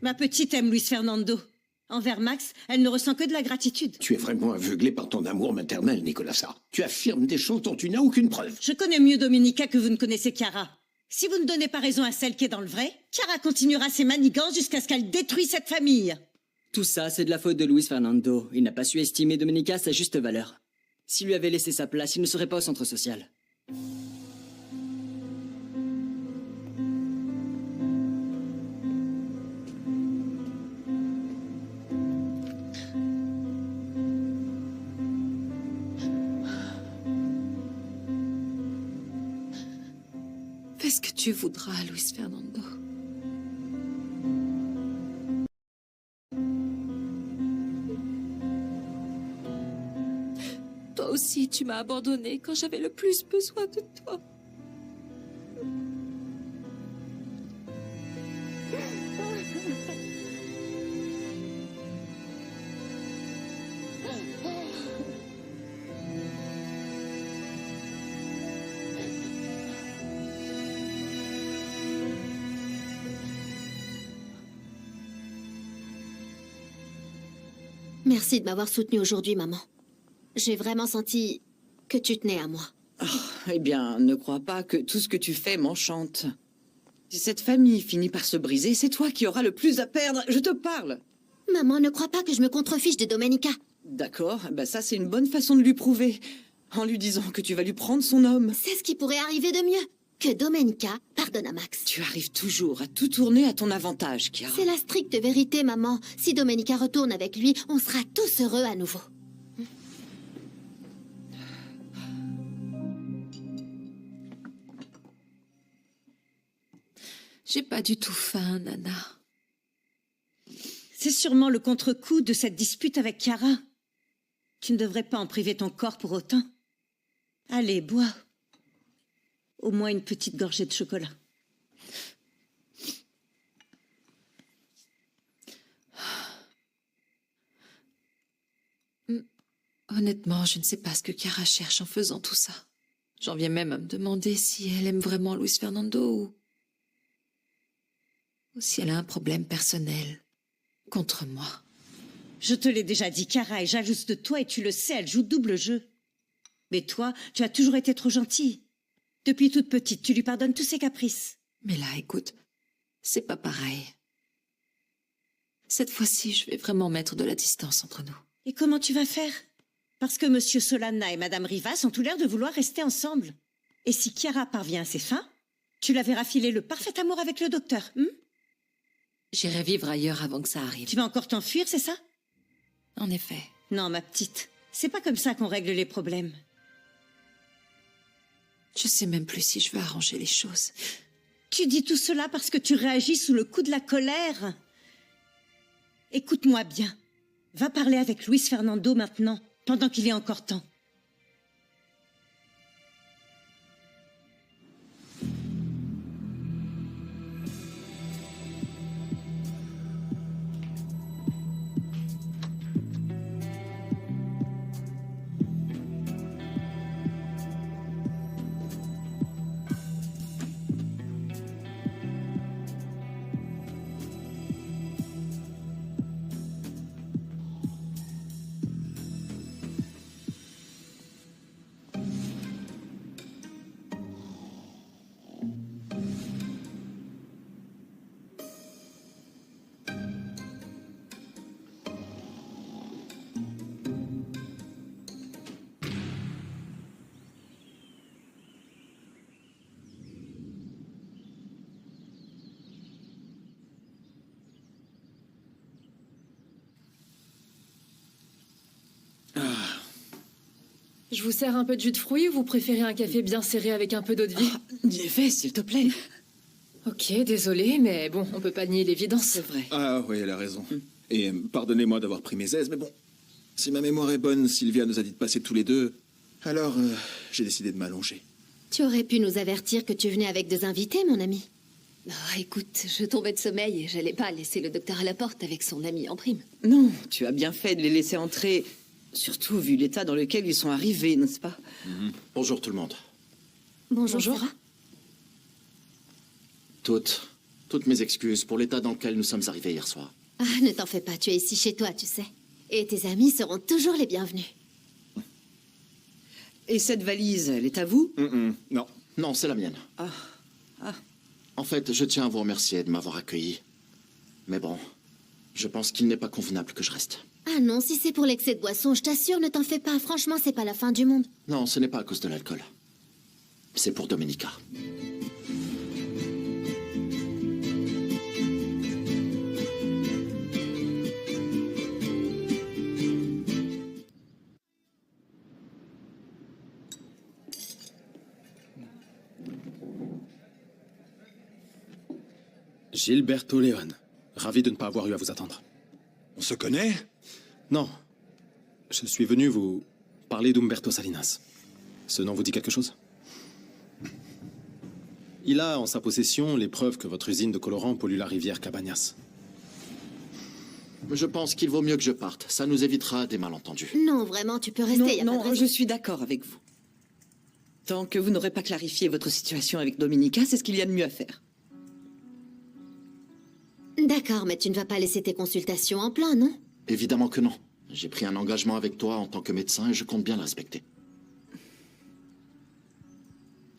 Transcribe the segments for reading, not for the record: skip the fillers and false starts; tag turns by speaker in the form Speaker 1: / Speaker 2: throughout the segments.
Speaker 1: Ma petite aime Luis Fernando. Envers Max, elle ne ressent que de la gratitude.
Speaker 2: Tu es vraiment aveuglé par ton amour maternel, Nicolasa. Tu affirmes des choses dont tu n'as aucune preuve.
Speaker 1: Je connais mieux Domenica que vous ne connaissez Chiara. Si vous ne donnez pas raison à celle qui est dans le vrai, Chiara continuera ses manigances jusqu'à ce qu'elle détruise cette famille.
Speaker 3: Tout ça, c'est de la faute de Luis Fernando. Il n'a pas su estimer Domenica à sa juste valeur. S'il lui avait laissé sa place, il ne serait pas au centre social.
Speaker 4: Fais ce que tu voudras, Luis Fernando. Toi aussi, tu m'as abandonnée quand j'avais le plus besoin de toi.
Speaker 5: Merci de m'avoir soutenue aujourd'hui, maman. J'ai vraiment senti que tu tenais à moi.
Speaker 6: Oh, eh bien, ne crois pas que tout ce que tu fais m'enchante. Si cette famille finit par se briser, c'est toi qui auras le plus à perdre. Je te parle.
Speaker 5: Maman, ne crois pas que je me contrefiche de Domenica.
Speaker 6: D'accord, bah ça c'est une bonne façon de lui prouver. En lui disant que tu vas lui prendre son homme.
Speaker 5: C'est ce qui pourrait arriver de mieux. Que Domenica pardonne à Max.
Speaker 6: Tu arrives toujours à tout tourner à ton avantage, Chiara.
Speaker 5: C'est la stricte vérité, maman. Si Domenica retourne avec lui, on sera tous heureux à nouveau.
Speaker 4: J'ai pas du tout faim, Nana.
Speaker 1: C'est sûrement le contre-coup de cette dispute avec Chiara. Tu ne devrais pas en priver ton corps pour autant. Allez, bois. Au moins une petite gorgée de chocolat.
Speaker 4: Honnêtement, je ne sais pas ce que Chiara cherche en faisant tout ça. J'en viens même à me demander si elle aime vraiment Luis Fernando ou si elle a un problème personnel contre moi.
Speaker 1: Je te l'ai déjà dit, Chiara est jalouse de toi et tu le sais, elle joue double jeu. Mais toi, tu as toujours été trop gentille. Depuis toute petite, tu lui pardonnes tous ses caprices.
Speaker 4: Mais là, écoute, c'est pas pareil. Cette fois-ci, je vais vraiment mettre de la distance entre nous.
Speaker 1: Et comment tu vas faire? Parce que Monsieur Solana et Madame Rivas ont tout l'air de vouloir rester ensemble. Et si Chiara parvient à ses fins, tu la verras filer le parfait amour avec le docteur,
Speaker 4: J'irai vivre ailleurs avant que ça arrive.
Speaker 1: Tu vas encore t'enfuir, c'est ça?
Speaker 4: En effet.
Speaker 1: Non, ma petite, c'est pas comme ça qu'on règle les problèmes.
Speaker 4: Je sais même plus si je veux arranger les choses.
Speaker 1: Tu dis tout cela parce que tu réagis sous le coup de la colère. Écoute-moi bien. Va parler avec Luis Fernando maintenant, pendant qu'il est encore temps.
Speaker 7: Je vous sers un peu de jus de fruits ou vous préférez un café bien serré avec un peu d'eau de vie?
Speaker 6: Fais, s'il te plaît.
Speaker 7: Ok, désolé, mais bon, on peut pas nier l'évidence.
Speaker 6: C'est vrai.
Speaker 8: Ah oui, elle a raison. Et pardonnez-moi d'avoir pris mes aises, mais bon, si ma mémoire est bonne, Sylvia nous a dit de passer tous les deux. Alors, j'ai décidé de m'allonger.
Speaker 5: Tu aurais pu nous avertir que tu venais avec deux invités, mon ami.
Speaker 9: Oh, écoute, je tombais de sommeil et j'allais pas laisser le docteur à la porte avec son ami en prime.
Speaker 6: Non, tu as bien fait de les laisser entrer, surtout vu l'état dans lequel ils sont arrivés, n'est-ce pas?
Speaker 8: Bonjour tout le monde.
Speaker 5: Bonjour.
Speaker 7: Bonjour.
Speaker 5: Sarah.
Speaker 8: Toutes,
Speaker 10: Toutes mes excuses pour l'état dans lequel nous sommes arrivés hier soir.
Speaker 5: Ah, ne t'en fais pas, tu es ici chez toi, tu sais. Et tes amis seront toujours les bienvenus.
Speaker 6: Et cette valise, elle est à vous?
Speaker 10: Non. Non, c'est la mienne. En fait, je tiens à vous remercier de m'avoir accueilli. Mais bon, je pense qu'il n'est pas convenable que je reste.
Speaker 5: Ah non, si c'est pour l'excès de boisson, je t'assure, ne t'en fais pas. Franchement, c'est pas la fin du monde.
Speaker 10: Non, ce n'est pas à cause de l'alcool. C'est pour Domenica.
Speaker 11: Gilberto Leone. Ravi de ne pas avoir eu à vous attendre.
Speaker 12: On se connaît?
Speaker 11: Non. Je suis venu vous parler d'Umberto Salinas. Ce nom vous dit quelque chose? Il a en sa possession les preuves que votre usine de colorants pollue la rivière Cabañas.
Speaker 10: Je pense qu'il vaut mieux que je parte. Ça nous évitera des malentendus.
Speaker 5: Non, vraiment, tu peux rester. y a pas de
Speaker 6: Non,
Speaker 5: raison.
Speaker 6: je suis d'accord avec vous. Tant que vous n'aurez pas clarifié votre situation avec Domenica, c'est ce qu'il y a de mieux à faire.
Speaker 5: D'accord, mais tu ne vas pas laisser tes consultations en plein, non?
Speaker 10: Évidemment que non. J'ai pris un engagement avec toi en tant que médecin et je compte bien le respecter.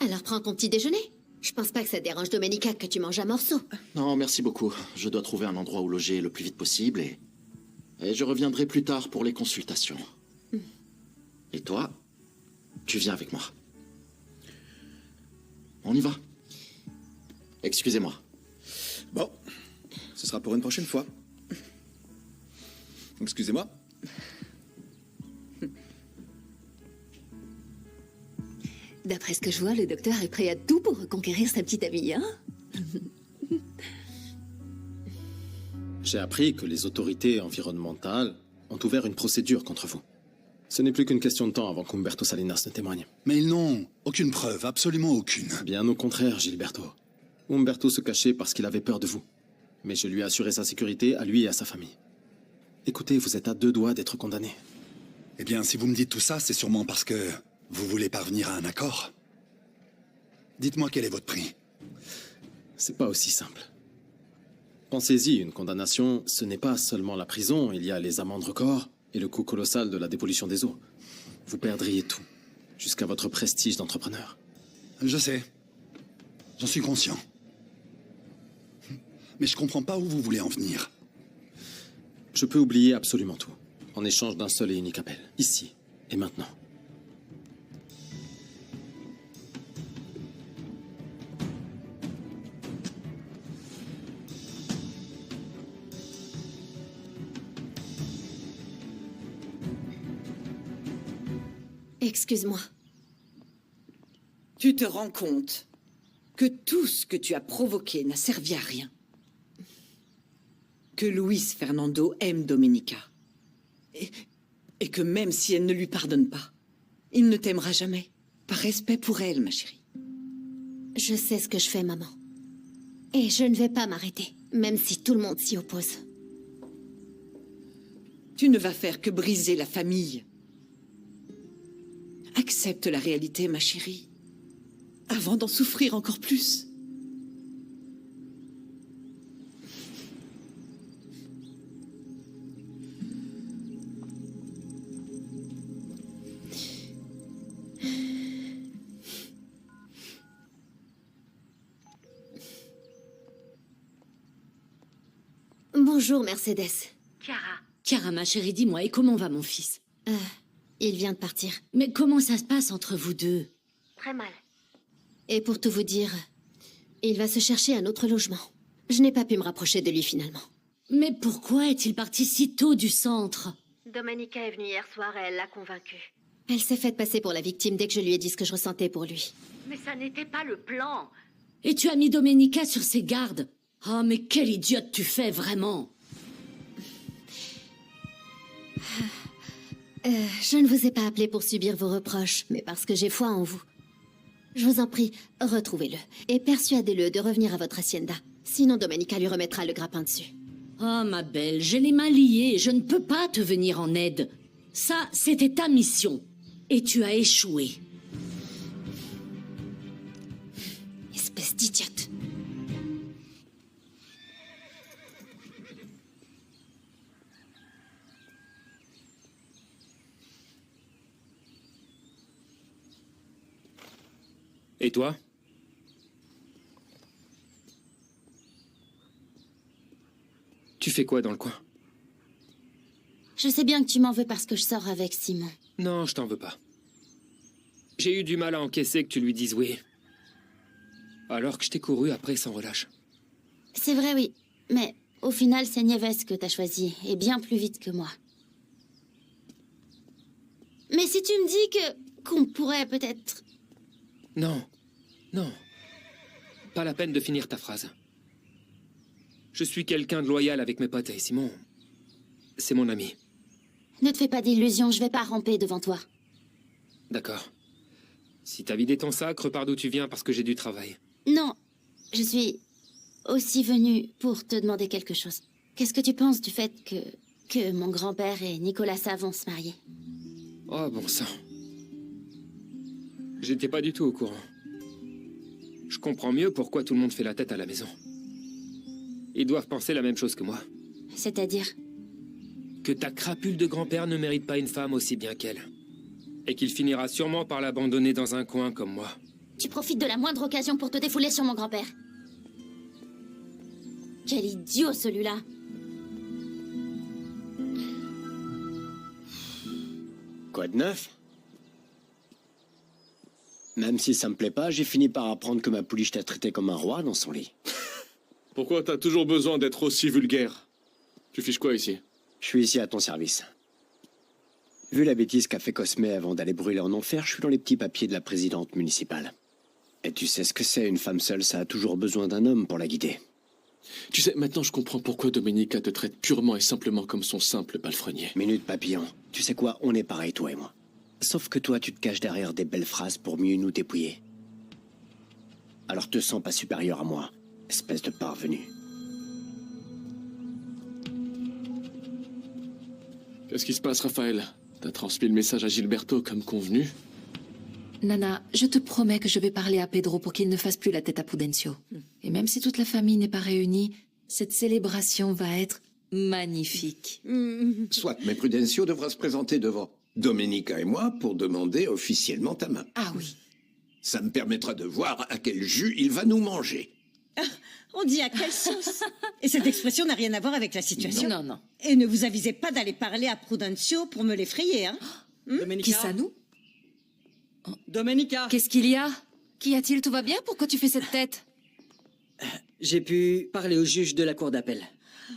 Speaker 5: Alors prends ton petit déjeuner. Je pense pas que ça dérange Domenica que tu manges à morceaux.
Speaker 10: Non, merci beaucoup. Je dois trouver un endroit où loger le plus vite possible et je reviendrai plus tard pour les consultations. Et toi, tu viens avec moi. On y va. Excusez-moi.
Speaker 8: Bon, ce sera pour une prochaine fois. Excusez-moi.
Speaker 9: D'après ce que je vois, le docteur est prêt à tout pour reconquérir sa petite amie, hein?
Speaker 11: J'ai appris que les autorités environnementales ont ouvert une procédure contre vous. Ce n'est plus qu'une question de temps avant qu'Umberto Salinas ne témoigne.
Speaker 12: Mais ils n'ont aucune preuve, absolument aucune.
Speaker 11: Bien au contraire, Gilberto. Umberto se cachait parce qu'il avait peur de vous. Mais je lui ai assuré sa sécurité à lui et à sa famille. Écoutez, vous êtes à 2 doigts d'être condamné.
Speaker 12: Eh bien, si vous me dites tout ça, c'est sûrement parce que vous voulez parvenir à un accord. Dites-moi quel est votre prix.
Speaker 11: C'est pas aussi simple. Pensez-y, une condamnation, ce n'est pas seulement la prison, il y a les amendes records et le coût colossal de la dépollution des eaux. Vous perdriez tout, jusqu'à votre prestige d'entrepreneur.
Speaker 12: Je sais. J'en suis conscient. Mais je comprends pas où vous voulez en venir.
Speaker 11: Je peux oublier absolument tout, en échange d'un seul et unique appel, ici et maintenant.
Speaker 5: Excuse-moi.
Speaker 6: Tu te rends compte que tout ce que tu as provoqué n'a servi à rien. Que Luis Fernando aime Domenica. Et que même si elle ne lui pardonne pas, il ne t'aimera jamais. Par respect pour elle, ma chérie.
Speaker 5: Je sais ce que je fais, maman. Et je ne vais pas m'arrêter, même si tout le monde s'y oppose.
Speaker 6: Tu ne vas faire que briser la famille. Accepte la réalité, ma chérie, avant d'en souffrir encore plus.
Speaker 5: Bonjour, Mercedes.
Speaker 13: Chiara, ma chérie, dis-moi, et comment va mon fils?
Speaker 5: Il vient de partir.
Speaker 13: Mais comment ça se passe entre vous deux?
Speaker 5: Très mal. Et pour tout vous dire, il va se chercher un autre logement. Je n'ai pas pu me rapprocher de lui finalement.
Speaker 13: Mais pourquoi est-il parti si tôt du centre?
Speaker 5: Domenica est venue hier soir et elle l'a convaincu. Elle s'est faite passer pour la victime dès que je lui ai dit ce que je ressentais pour lui.
Speaker 13: Mais ça n'était pas le plan. Et tu as mis Domenica sur ses gardes. Oh, mais quelle idiote tu fais, vraiment.
Speaker 5: Je ne vous ai pas appelé pour subir vos reproches, mais parce que j'ai foi en vous. Je vous en prie, retrouvez-le et persuadez-le de revenir à votre hacienda. Sinon, Domenica lui remettra le grappin dessus.
Speaker 13: Oh, ma belle, j'ai les mains liées, je ne peux pas te venir en aide. Ça, c'était ta mission. Et tu as échoué.
Speaker 5: Espèce d'idiote.
Speaker 14: Et toi? Tu fais quoi dans le coin?
Speaker 5: Je sais bien que tu m'en veux parce que je sors avec Simon.
Speaker 14: Non, je t'en veux pas. J'ai eu du mal à encaisser que tu lui dises oui. Alors que je t'ai couru après sans relâche.
Speaker 5: C'est vrai, oui. Mais au final, c'est Nieves que t'as choisi, et bien plus vite que moi. Mais si tu me dis qu'on pourrait peut-être...
Speaker 14: Non, non. Pas la peine de finir ta phrase. Je suis quelqu'un de loyal avec mes potes et Simon, c'est mon ami.
Speaker 5: Ne te fais pas d'illusions, je vais pas ramper devant toi.
Speaker 14: D'accord. Si t'as vidé ton sac, repars d'où tu viens parce que j'ai du travail.
Speaker 5: Non, je suis aussi venue pour te demander quelque chose. Qu'est-ce que tu penses du fait que mon grand-père et Nicolasa vont se marier?
Speaker 14: Oh, bon sang. J'étais pas du tout au courant. Je comprends mieux pourquoi tout le monde fait la tête à la maison. Ils doivent penser la même chose que moi.
Speaker 5: C'est-à-dire?
Speaker 14: Que ta crapule de grand-père ne mérite pas une femme aussi bien qu'elle. Et qu'il finira sûrement par l'abandonner dans un coin comme moi.
Speaker 5: Tu profites de la moindre occasion pour te défouler sur mon grand-père. Quel idiot, celui-là!
Speaker 15: Quoi de neuf? Même si ça me plaît pas, j'ai fini par apprendre que ma pouliche t'a traité comme un roi dans son lit.
Speaker 8: Pourquoi t'as toujours besoin d'être aussi vulgaire? Tu fiches quoi ici?
Speaker 15: Je suis ici à ton service. Vu la bêtise qu'a fait Cosme avant d'aller brûler en enfer, je suis dans les petits papiers de la présidente municipale. Et tu sais ce que c'est, une femme seule, ça a toujours besoin d'un homme pour la guider.
Speaker 11: Tu sais, maintenant je comprends pourquoi Domenica te traite purement et simplement comme son simple palefrenier.
Speaker 15: Minute papillon. Tu sais quoi, on est pareil, toi et moi. Sauf que toi, tu te caches derrière des belles phrases pour mieux nous dépouiller. Alors te sens pas supérieur à moi, espèce de parvenu.
Speaker 11: Qu'est-ce qui se passe, Raphaël? T'as transmis le message à Gilberto comme convenu?
Speaker 4: Nana, je te promets que je vais parler à Pedro pour qu'il ne fasse plus la tête à Prudencio. Et même si toute la famille n'est pas réunie, cette célébration va être magnifique.
Speaker 2: Soit, mais Prudencio devra se présenter devant Domenica et moi pour demander officiellement ta main.
Speaker 4: Ah oui.
Speaker 2: Ça me permettra de voir à quel jus il va nous manger.
Speaker 1: Ah, on dit à quelle sauce? Et cette expression n'a rien à voir avec la situation.
Speaker 4: Non, non.
Speaker 1: Et ne vous avisez pas d'aller parler à Prudencio pour me l'effrayer, hein?
Speaker 4: Qui ça, nous?
Speaker 3: Domenica!
Speaker 4: Qu'est-ce qu'il y a? Qu'y a-t-il? Tout va bien? Pourquoi tu fais cette tête?
Speaker 3: J'ai pu parler au juge de la cour d'appel.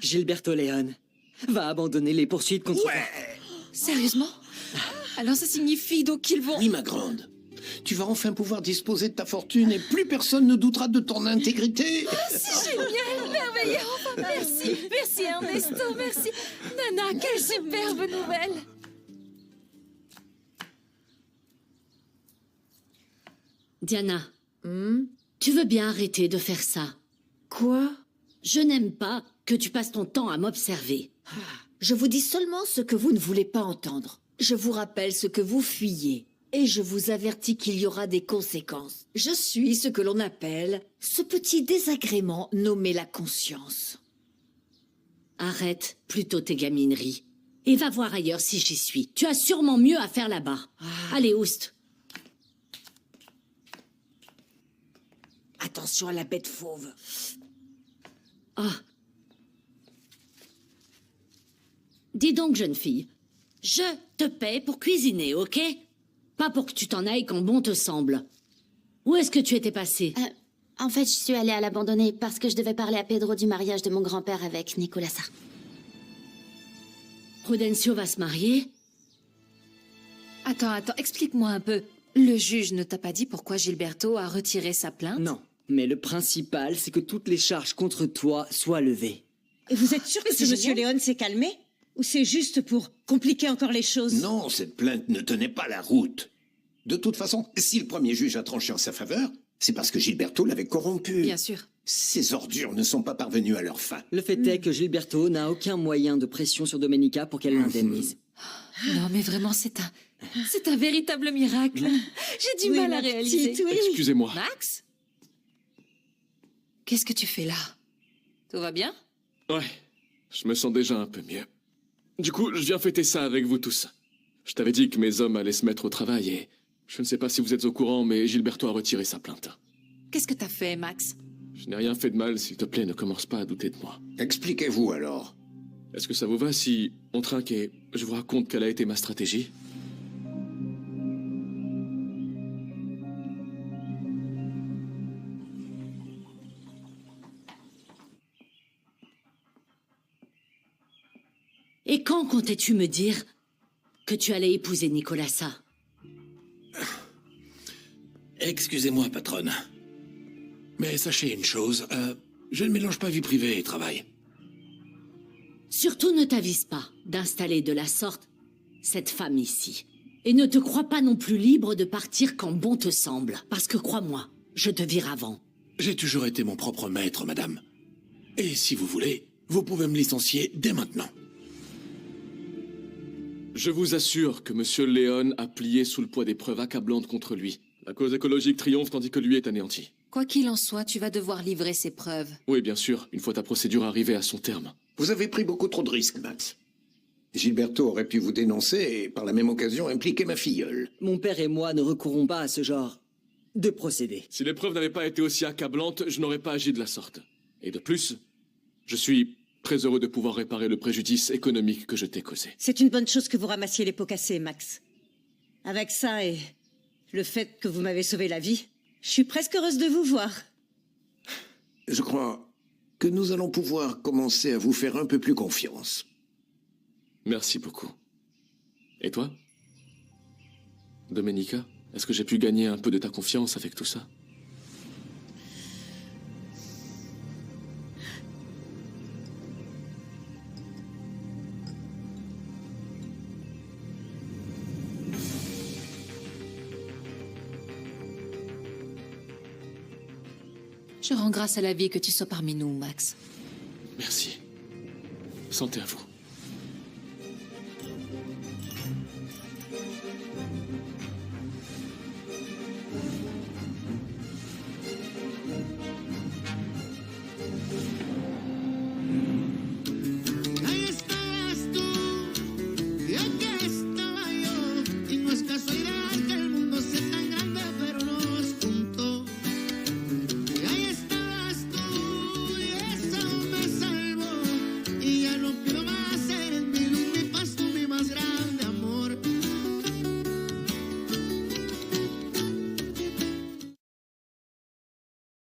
Speaker 3: Gilberto Leon va abandonner les poursuites contre toi.
Speaker 4: Sérieusement? Alors ça signifie donc qu'ils vont...
Speaker 2: Oui, ma grande. Tu vas enfin pouvoir disposer de ta fortune et plus personne ne doutera de ton intégrité.
Speaker 4: Ah, c'est génial, merveilleux. Merci, merci Ernesto, merci. Nana, quelle superbe nouvelle.
Speaker 13: Diana, tu veux bien arrêter de faire ça?
Speaker 16: Quoi?
Speaker 13: Je n'aime pas que tu passes ton temps à m'observer.
Speaker 16: Je vous dis seulement ce que vous ne voulez pas entendre. Je vous rappelle ce que vous fuyez. Et je vous avertis qu'il y aura des conséquences. Je suis ce que l'on appelle ce petit désagrément nommé la conscience.
Speaker 13: Arrête plutôt tes gamineries. Et va voir ailleurs si j'y suis. Tu as sûrement mieux à faire là-bas. Allez, oust.
Speaker 16: Attention à la bête fauve.
Speaker 13: Ah. Dis donc, jeune fille. Je te paie pour cuisiner, ok? Pas pour que tu t'en ailles quand bon te semble. Où est-ce que tu étais passée?
Speaker 5: En fait, je suis allée à l'abandonner parce que je devais parler à Pedro du mariage de mon grand-père avec Nicolasa.
Speaker 13: Prudencio va se marier?
Speaker 4: Attends, explique-moi un peu. Le juge ne t'a pas dit pourquoi Gilberto a retiré sa plainte?
Speaker 3: Non, mais le principal, c'est que toutes les charges contre toi soient levées.
Speaker 1: Et vous êtes sûr que ce monsieur Léon s'est calmé? Ou c'est juste pour compliquer encore les choses?
Speaker 2: Non, cette plainte ne tenait pas la route. De toute façon, si le premier juge a tranché en sa faveur, c'est parce que Gilberto l'avait corrompu.
Speaker 4: Bien sûr.
Speaker 2: Ces ordures ne sont pas parvenues à leur fin.
Speaker 3: Le fait est que Gilberto n'a aucun moyen de pression sur Domenica pour qu'elle l'indemnise.
Speaker 4: Non, mais vraiment, c'est un véritable miracle. J'ai du mal à réaliser.
Speaker 11: Excusez-moi.
Speaker 4: Max? Qu'est-ce que tu fais là? Tout va bien?
Speaker 11: Ouais, je me sens déjà un peu mieux. Du coup, je viens fêter ça avec vous tous. Je t'avais dit que mes hommes allaient se mettre au travail et Je ne sais pas si vous êtes au courant, mais Gilberto a retiré sa plainte.
Speaker 4: Qu'est-ce que t'as fait, Max?
Speaker 11: Je n'ai rien fait de mal, s'il te plaît, ne commence pas à douter de moi.
Speaker 2: Expliquez-vous alors.
Speaker 11: Est-ce que ça vous va si on trinque et je vous raconte quelle a été ma stratégie?
Speaker 13: Et quand comptais-tu me dire que tu allais épouser Nicolassa?
Speaker 17: Excusez-moi, patronne. Mais sachez une chose, je ne mélange pas vie privée et travail.
Speaker 13: Surtout ne t'avise pas d'installer de la sorte cette femme ici. Et ne te crois pas non plus libre de partir quand bon te semble. Parce que crois-moi, je te vire avant.
Speaker 17: J'ai toujours été mon propre maître, madame. Et si vous voulez, vous pouvez me licencier dès maintenant.
Speaker 11: Je vous assure que Monsieur Léon a plié sous le poids des preuves accablantes contre lui. La cause écologique triomphe tandis que lui est anéanti.
Speaker 4: Quoi qu'il en soit, tu vas devoir livrer ces preuves.
Speaker 11: Oui, bien sûr, une fois ta procédure arrivée à son terme.
Speaker 2: Vous avez pris beaucoup trop de risques, Max. Gilberto aurait pu vous dénoncer et, par la même occasion, impliquer ma filleule.
Speaker 3: Mon père et moi ne recourons pas à ce genre de procédé.
Speaker 11: Si les preuves n'avaient pas été aussi accablantes, je n'aurais pas agi de la sorte. Et de plus, je suis très heureux de pouvoir réparer le préjudice économique que je t'ai causé.
Speaker 1: C'est une bonne chose que vous ramassiez les pots cassés, Max. Avec ça et le fait que vous m'avez sauvé la vie, je suis presque heureuse de vous voir.
Speaker 2: Je crois que nous allons pouvoir commencer à vous faire un peu plus confiance.
Speaker 11: Merci beaucoup. Et toi? Domenica, est-ce que j'ai pu gagner un peu de ta confiance avec tout ça?
Speaker 4: Je rends grâce à la vie que tu sois parmi nous, Max.
Speaker 11: Merci. Santé à vous.